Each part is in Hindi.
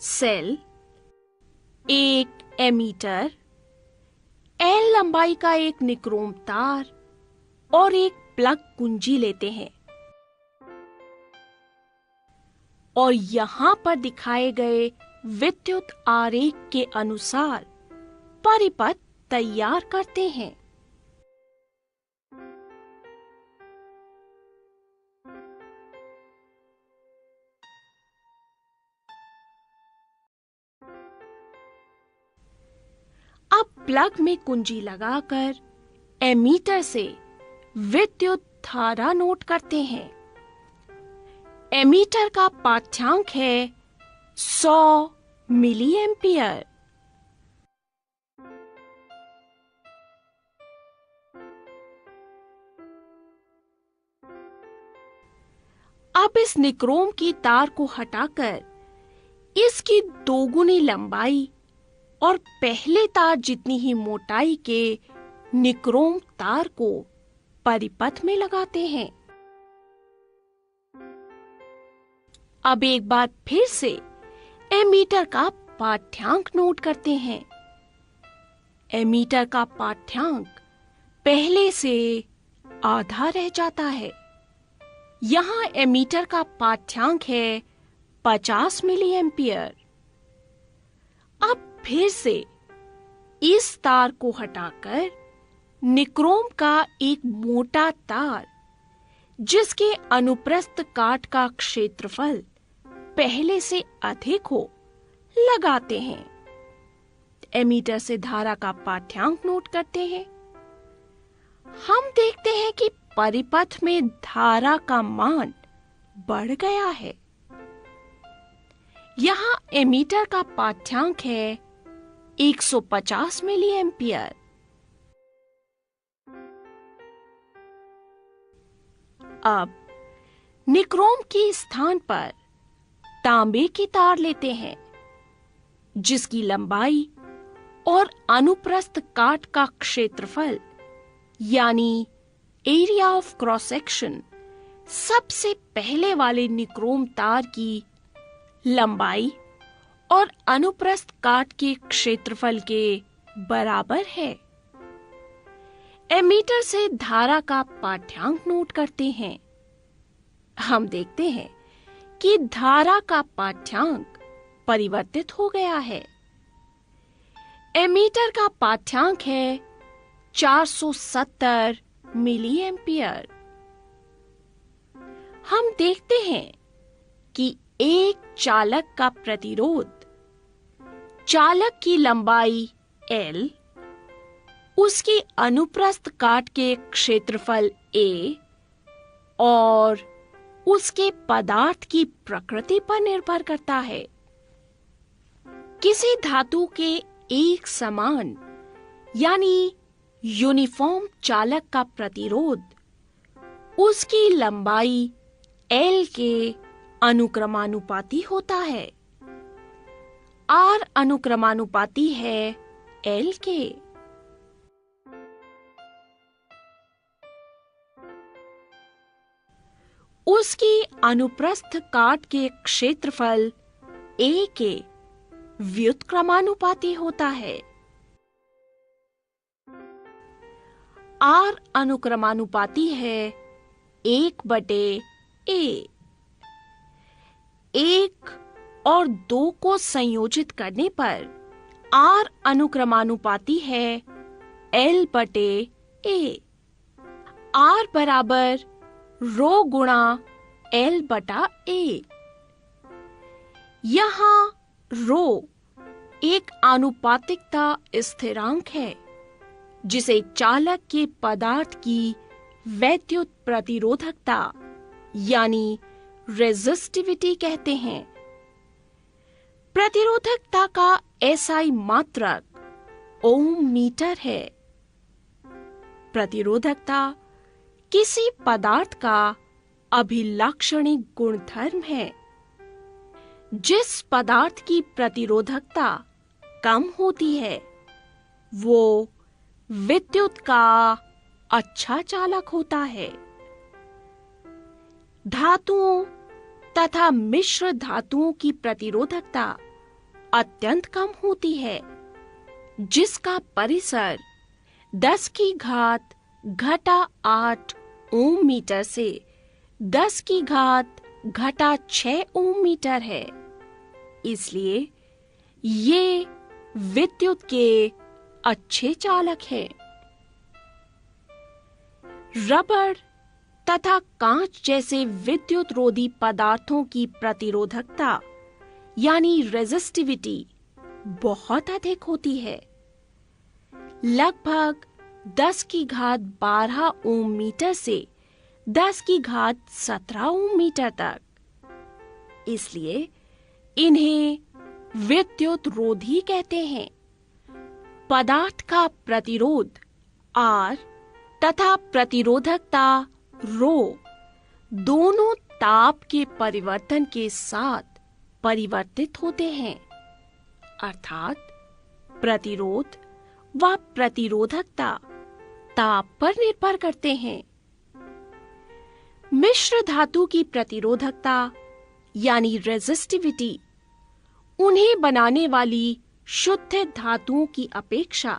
सेल, एक एमीटर, एल लंबाई का एक निक्रोम तार और एक प्लग कुंजी लेते हैं और यहां पर दिखाए गए विद्युत आरेख के अनुसार परिपथ तैयार करते हैं। अब प्लग में कुंजी लगाकर एमीटर से विद्युत धारा नोट करते हैं। एमीटर का पाठ्यांक है 100 मिली एम्पियर। अब इस निक्रोम की तार को हटाकर इसकी दोगुनी लंबाई और पहले तार जितनी ही मोटाई के निक्रोम तार को परिपथ में लगाते हैं। अब एक बार फिर से एमीटर का पाठ्यांक नोट करते हैं। एमीटर का पाठ्यांक पहले से आधा रह जाता है। यहां एमीटर का पाठ्यांक है 50 मिली एम्पियर। अब फिर से इस तार को हटाकर निक्रोम का एक मोटा तार जिसके अनुप्रस्थ काट का क्षेत्रफल पहले से अधिक हो लगाते हैं। एमीटर से धारा का पाठ्यांक नोट करते हैं। हम देखते हैं कि परिपथ में धारा का मान बढ़ गया है। यहां एमीटर का पाठ्यांक है 150 मिली एम्पियर। अब निक्रोम के स्थान पर तांबे की तार लेते हैं जिसकी लंबाई और अनुप्रस्थ काट का क्षेत्रफल यानी एरिया ऑफ क्रॉस सेक्शन सबसे पहले वाले निक्रोम तार की लंबाई और अनुप्रस्थ काट के क्षेत्रफल के बराबर है। एमीटर से धारा का पाठ्यांक नोट करते हैं। हम देखते हैं कि धारा का पाठ्यांक परिवर्तित हो गया है। एमीटर का पाठ्यांक है 470 मिली एम्पियर। हम देखते हैं कि एक चालक का प्रतिरोध चालक की लंबाई L, उसकी अनुप्रस्थ काट के क्षेत्रफल A और उसके पदार्थ की प्रकृति पर निर्भर करता है। किसी धातु के एक समान यानी यूनिफॉर्म चालक का प्रतिरोध उसकी लंबाई L के अनुक्रमानुपाती होता है। R अनुक्रमानुपाती है L के। उसकी अनुप्रस्थ काट के क्षेत्रफल A के व्युत्क्रमानुपाती होता है। R अनुक्रमानुपाती है 1/A। 1 और 2 को संयोजित करने पर R अनुक्रमानुपाती है L/A। R बराबर रो गुणा L/A। यहाँ रो एक आनुपातिकता स्थिरांक है जिसे चालक के पदार्थ की वैद्युत प्रतिरोधकता यानी रेजिस्टिविटी कहते हैं। प्रतिरोधकता का SI मात्रक ओम मीटर है। प्रतिरोधकता किसी पदार्थ का अभिलाक्षणिक गुणधर्म है। जिस पदार्थ की प्रतिरोधकता कम होती है वो विद्युत का अच्छा चालक होता है। धातुओं तथा मिश्र धातुओं की प्रतिरोधकता अत्यंत कम होती है, जिसका परिसर 10 की घात घटा 8 ओम मीटर से 10 की घात घटा 6 ओम मीटर है। इसलिए ये विद्युत के अच्छे चालक हैं। रबर तथा कांच जैसे विद्युत रोधी पदार्थों की प्रतिरोधकता यानी रेजिस्टिविटी बहुत अधिक होती है, लगभग 10 की घात 12 ओम मीटर से 10 की घात 17 ओम मीटर तक। इसलिए इन्हें विद्युत रोधी कहते हैं। पदार्थ का प्रतिरोध R तथा प्रतिरोधकता रो दोनों ताप के परिवर्तन के साथ परिवर्तित होते हैं, अर्थात प्रतिरोध व प्रतिरोधकता ताप पर निर्भर करते हैं। मिश्र धातु की प्रतिरोधकता यानी रेजिस्टिविटी उन्हें बनाने वाली शुद्ध धातुओं की अपेक्षा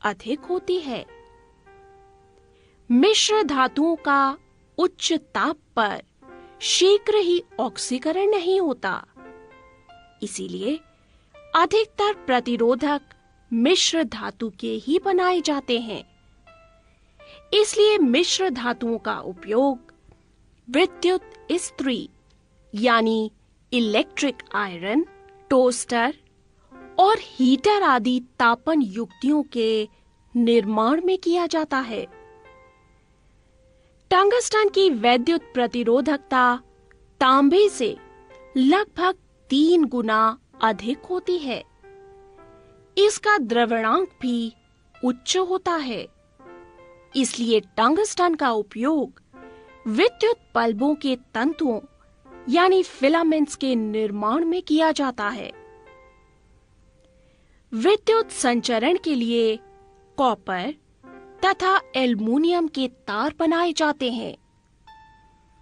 अधिक होती है। मिश्र धातुओं का उच्च ताप पर शीघ्र ही ऑक्सीकरण नहीं होता, इसीलिए अधिकतर प्रतिरोधक मिश्र धातु के ही बनाए जाते हैं। इसलिए मिश्र धातुओं का उपयोग विद्युत इस्त्री यानी इलेक्ट्रिक आयरन, टोस्टर और हीटर आदि तापन युक्तियों के निर्माण में किया जाता है। टंगस्टन की वैद्युत प्रतिरोधकता तांबे से लगभग 3 गुना अधिक होती है। इसका द्रव्यणांक भी उच्च होता है, इसलिए टंगस्टन का उपयोग विद्युत बल्बों के तंतुओं यानी फिलामेंट्स के निर्माण में किया जाता है। विद्युत संचरण के लिए कॉपर तथा एल्युमिनियम के तार बनाए जाते हैं।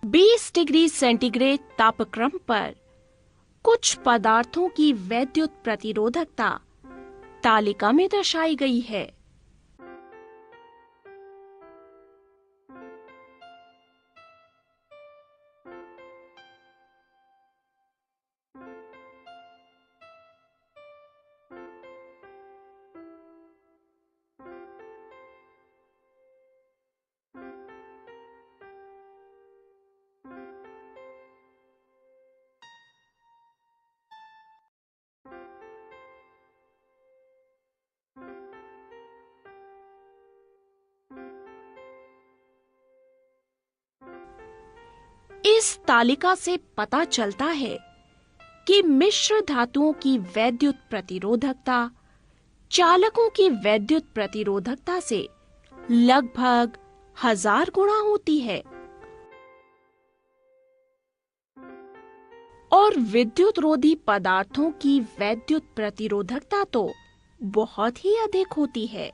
20 डिग्री सेंटीग्रेड तापक्रम पर कुछ पदार्थों की वैद्युत प्रतिरोधकता तालिका में दर्शाई गई है। इस तालिका से पता चलता है कि मिश्र धातुओं की वैद्युत प्रतिरोधकता चालकों की वैद्युत प्रतिरोधकता से लगभग 1000 गुणा होती है और विद्युत रोधी पदार्थों की वैद्युत प्रतिरोधकता तो बहुत ही अधिक होती है।